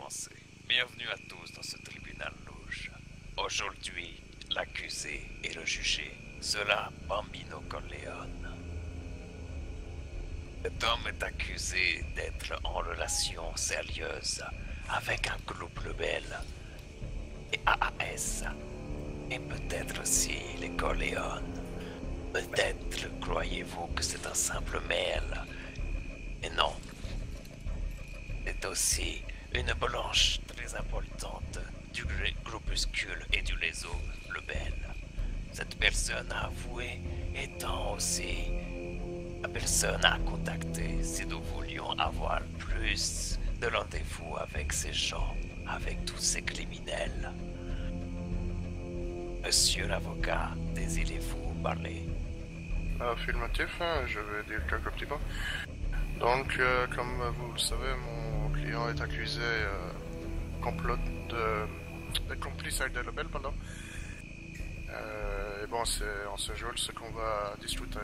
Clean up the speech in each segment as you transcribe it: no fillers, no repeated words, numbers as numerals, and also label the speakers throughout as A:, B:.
A: commencer. Bienvenue à tous dans ce tribunal louche. Aujourd'hui, l'accusé et le jugé sera Bambino Corleone. Cet homme est accusé d'être en relation sérieuse avec un groupe rebelle et AAS, et peut-être aussi les Corleone. Peut-être croyez-vous que c'est un simple mail, et non. C'est aussi une branche très importante du groupuscule et du réseau rebelle. Cette personne avouée étant aussi la personne à contacter si nous voulions avoir plus de rendez-vous avec ces gens, avec tous ces criminels. Monsieur l'avocat, désirez-vous parler?
B: Affirmatif, je vais dire quelques petits mots. Donc, comme vous le savez, mon client est accusé complot de complice avec des rebelles, pardon. Et bon, c'est en ce jour ce qu'on va discuter.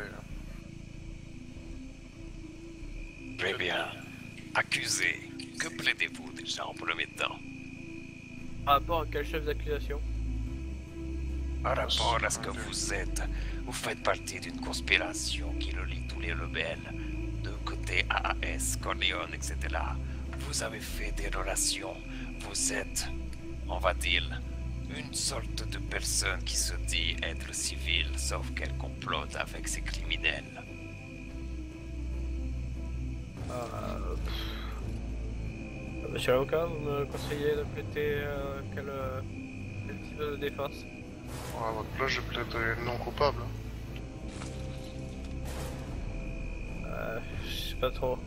A: Très bien. Accusé, que plaidez-vous déjà en premier temps?
C: Par rapport à quel chef d'accusation?
A: Par rapport à ce que vous faites partie d'une conspiration qui relie tous les rebelles, de côté AAS, Corleone, etc. Vous avez fait des relations, vous êtes, on va dire, une sorte de personne qui se dit être civile, sauf qu'elle complote avec ces criminels.
C: Monsieur l'avocat, vous me conseillez de prêter quel type de défense?
B: À votre place, je plaide non coupable.
C: Je sais pas trop.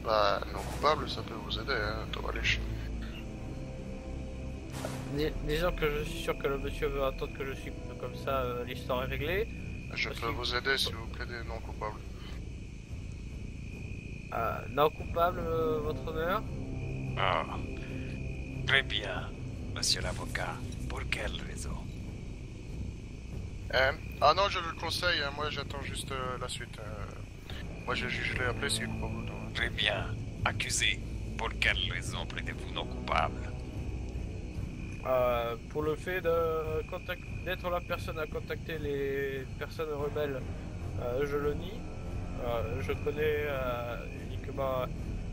B: Bah, non coupable, ça peut vous aider, Thomas Lich.
C: Disons que je suis sûr que le monsieur veut attendre que je suis comme ça, l'histoire est réglée.
B: Je peux vous aider si vous plaidez non coupable.
C: Non coupable, votre honneur?
A: Ah, très bien, monsieur l'avocat. Pour quelle raison?
B: Ah non, je le conseille, moi j'attends juste la suite. Moi je l'ai appelé s'il est coupable. Donc...
A: Très bien. Accusé, pour quelle raison plaidez-vous non coupable?
C: Pour le fait d'être la personne à contacter les personnes rebelles, je le nie. Je connais uniquement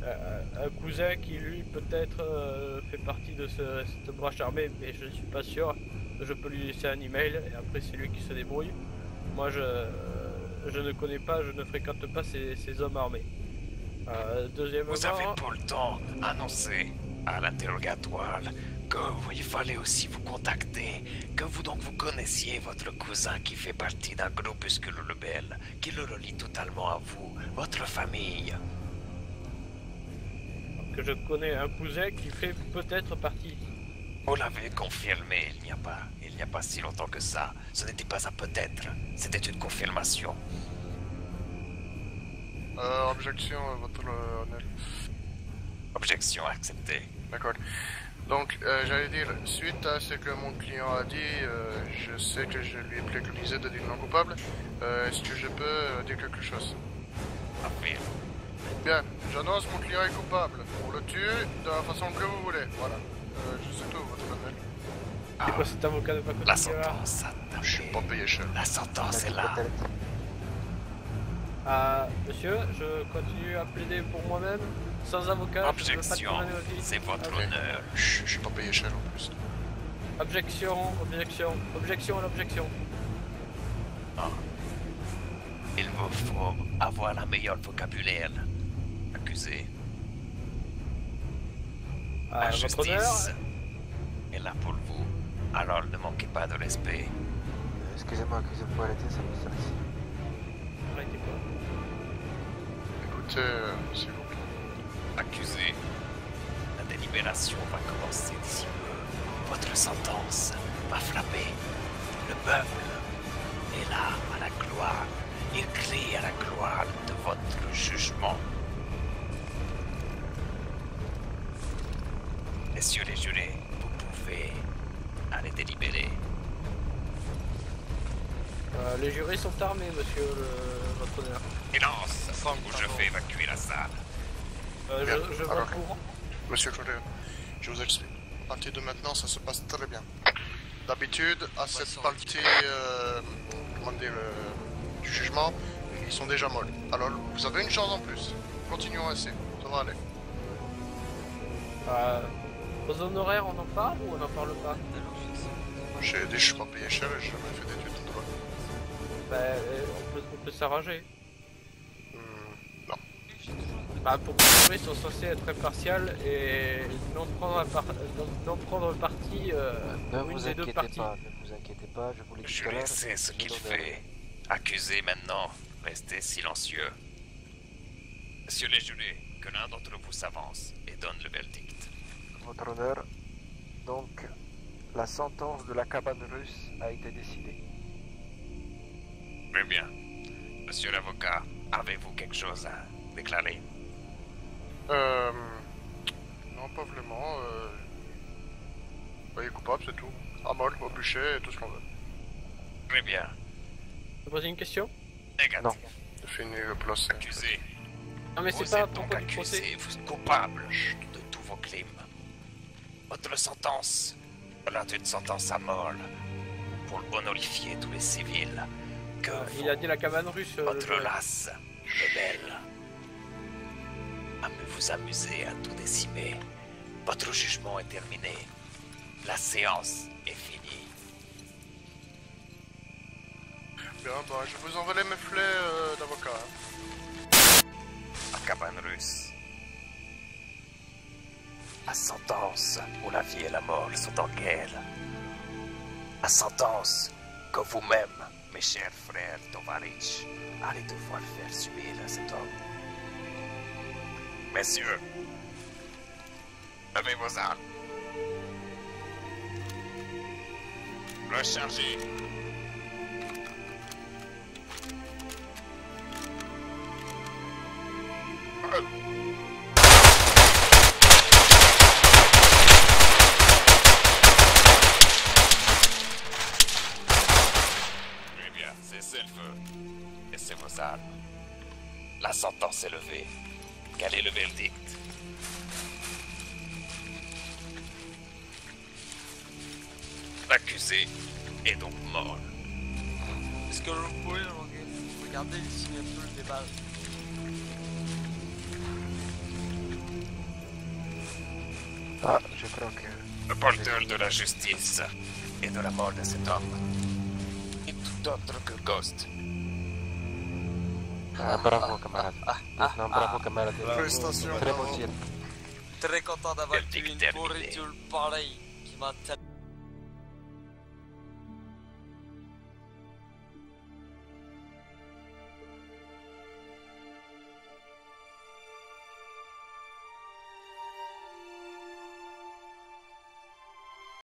C: un cousin qui lui peut-être fait partie de cette branche armée, mais je ne suis pas sûr. Je peux lui laisser un email et après c'est lui qui se débrouille. Moi je ne connais pas, je ne fréquente pas ces hommes armés. Deuxièmement...
A: Vous avez pourtant annoncé à l'interrogatoire qu'il fallait aussi vous contacter, que vous connaissiez votre cousin qui fait partie d'un groupuscule rebelle, qui le relie totalement à vous, votre famille.
C: Que je connais un cousin qui fait peut-être partie.
A: Vous l'avez confirmé il n'y a pas si longtemps que ça. Ce n'était pas un peut-être, c'était une confirmation.
B: Objection, votre honneur.
A: Objection acceptée.
B: D'accord. Donc, j'allais dire, suite à ce que mon client a dit, je sais que je lui ai préconisé de dire non coupable. Est-ce que je peux dire quelque chose?
A: Affirme.
B: Bien, j'annonce mon client est coupable. On le tue de la façon que vous voulez. Voilà. Je sais tout, votre honneur.
C: C'est quoi cet avocat de pas côté?
A: La sentence a
B: Je suis pas payé cher.
A: La sentence est là.
C: Monsieur, je continue à plaider pour moi-même, sans avocat.
A: Objection, c'est votre honneur.
B: Je suis pas payé cher en plus.
C: Objection à l'objection.
A: Ah. Il vous faut avoir la meilleure vocabulaire. Accusé. La
C: Votre honneur?
A: justice est là pour vous. Alors ne manquez pas de respect.
D: Excusez-moi, vous pouvez arrêter, ça me stresse.
C: Arrêtez quoi?
B: Écoutez, s'il vous plaît.
A: Accusé, la délibération va commencer d'ici peu. Votre sentence va frapper. Le peuple est là à la gloire. Il crie à la gloire de votre jugement. Messieurs les jurés, vous pouvez aller délibérer.
C: Les jurés sont armés, monsieur votre honneur.
A: Silence, ou je fais évacuer la salle.
C: Je
B: Bien.
C: vais
B: Alors,
C: au courant.
B: Monsieur Corleone, Je vous explique. À partir de maintenant, ça se passe très bien. D'habitude, à cette partie comment dire, du jugement, ils sont déjà molles. Alors, vous avez une chance en plus. Continuons ainsi, ça va aller.
C: Aux honoraires, on en parle ou on n'en parle pas?
B: Je suis pas payé cher et j'ai jamais fait d'études de droit.
C: Bah, on peut s'arranger.
B: Non.
C: Bah, pour prouver, ils sont censés être impartials et non prendre parti une des deux parties.
D: Ne vous inquiétez pas, je vous l'ai dit tout à
A: Jules
D: l'heure.
A: sait ce qu'il fait. Accusé maintenant, restez silencieux. Monsieur les jurés, que l'un d'entre vous s'avance et donne le verdict.
D: Votre honneur, donc, la sentence de la cabane russe a été décidée.
A: Très bien. Monsieur l'avocat, avez-vous quelque chose à déclarer?
B: Non, pas vraiment. Il est coupable, c'est tout. À mort, au bûcher, et tout ce qu'on veut.
A: Très bien.
C: Je peux poser une question?
A: Négatif.
D: Non.
B: C'est fini le procès.
A: Accusé.
C: Non mais c'est
A: Vous
C: pas à
A: êtes donc
C: propos du procès.
A: accusé, vous êtes coupable de tous vos crimes. Votre sentence sera une sentence à mort pour honorifier tous les civils que
C: Il a dit la cabane russe.
A: votre race rebelle à vous amuser à tout décimer. Votre jugement est terminé. La séance est finie.
B: Bien, bah, je vous envoie les meufflets d'avocat.
A: La cabane russe. La sentence où la vie et la mort sont en guerre. La sentence que vous-même, mes chers frères Tovarich, allez devoir faire subir à cet homme. Messieurs, levez vos armes. Rechargez. Très bien, cessez le feu. Laissez vos armes. La sentence est levée. Quel est le verdict? L'accusé est donc mort.
E: Est-ce que vous pouvez regarder ici un peu des balles?
D: Ah, je crois que...
A: Le porteur de la justice et de la mort de cet homme est tout autre que Ghost.
D: Ah, bravo, camarade. Non, bravo, camarade.
B: Félicitations.
D: Très bon tir.
E: Très content d'avoir tué
A: Verdict
E: une
A: terminé.
E: pourriture pareille qui m'a tellement...